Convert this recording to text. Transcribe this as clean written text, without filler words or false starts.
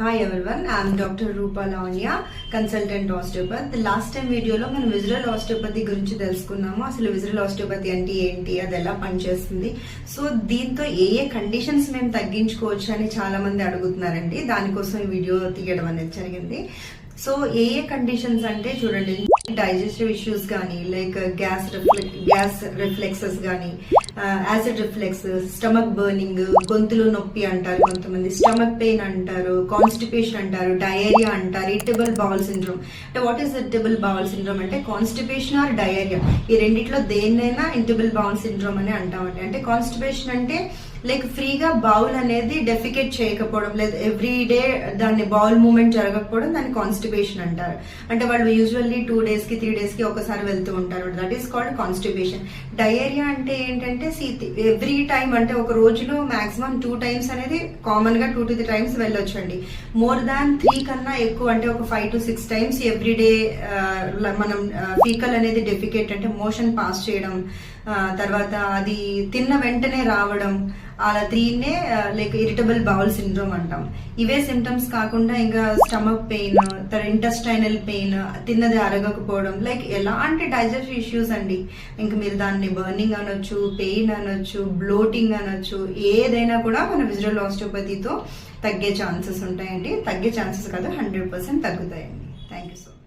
Hi everyone, I'm doctor Roopa Lavanya, consultant osteopathy. Last time వీడియోలో మనం visceral osteopathy గురించి తెలుసుకున్నాము. అసలు విజరల్ ఆస్టియోపతి అంటే ఏంటి, అది ఎలా పనిచేస్తుంది, సో దీంతో ఏ ఏ కండిషన్స్ మేము తగ్గించుకోవచ్చు అని చాలా మంది అడుగుతున్నారండి. దానికోసం ఈ వీడియో తీయడం అనేది జరిగింది. సో ఏ ఏ కండిషన్స్ అంటే చూడండి, డైజెస్టివ్ ఇష్యూస్ కానీ, లైక్ గ్యాస్ రిఫ్లెక్సెస్ కానీ, యాసిడ్ రిఫ్లెక్సెస్, స్టమక్ బర్నింగ్, గొంతులో నొప్పి అంటారు కొంతమంది, స్టమక్ పెయిన్ అంటారు, కాన్స్టిపేషన్ అంటారు, డయేరియా అంటారు, ఇరిటబుల్ బౌల్ సిండ్రోమ్. అంటే what is irritable bowel syndrome అంటే కాన్స్టిపేషన్ ఆర్ డయేరియా, ఈ రెండిట్లో దేన్నైనా ఇరిటబుల్ బౌల్ సిండ్రోమ్ అని అంటామండి. అంటే కాన్స్టిపేషన్ అంటే లైక్ ఫ్రీగా బౌల్ అనేది డెఫికేట్ చేయకపోవడం, లేదా ఎవ్రీ డే దాన్ని బౌల్ మూవ్మెంట్ జరగకపోవడం, దాన్ని కాన్స్టిపేషన్ అంటారు. అంటే వాళ్ళు యూజువల్లీ 2 days కి 3 days కి ఒకసారి వెళ్తూ ఉంటారు, that is called constipation. Diarrhoea అంటే ఏంటంటే ఎవ్రీ టైం, అంటే ఒక రోజులో మాక్సిమం 2 times అనేది కామన్ గా 2 to 3 times వెళ్ళొచ్చు అండి. మోర్ దాన్ 3 కన్నా ఎక్కువ, అంటే ఒక 5 to 6 times ఎవ్రీ డే మనం ఫీకల్ అనేది డెఫికేట్ అంటే మోషన్ పాస్ చేయడం, తర్వాత అది తిన్న వెంటనే రావడం, అలా 3నే లైక్ ఇరిటబుల్ బౌల్ సిండ్రోమ్ అంటాం. ఇవే సిమ్టమ్స్ కాకుండా ఇంకా స్టమక్ పెయిన్, ఇంటెస్టైనల్ పెయిన్, తిన్నది అరగకపోవడం, లైక్ ఎలాంటి డైజెస్టివ్ ఇష్యూస్ అండి. ఇంకా మీరు దాన్ని బర్నింగ్ అనొచ్చు, పెయిన్ అనొచ్చు, బ్లోటింగ్ అనొచ్చు, ఏదైనా కూడా మన విజరల్ ఆస్టియోపతితో తగ్గే ఛాన్సెస్ ఉంటాయండి. తగ్గే ఛాన్సెస్ కాదు, 100% తగ్గుతాయండి. Thank you so much.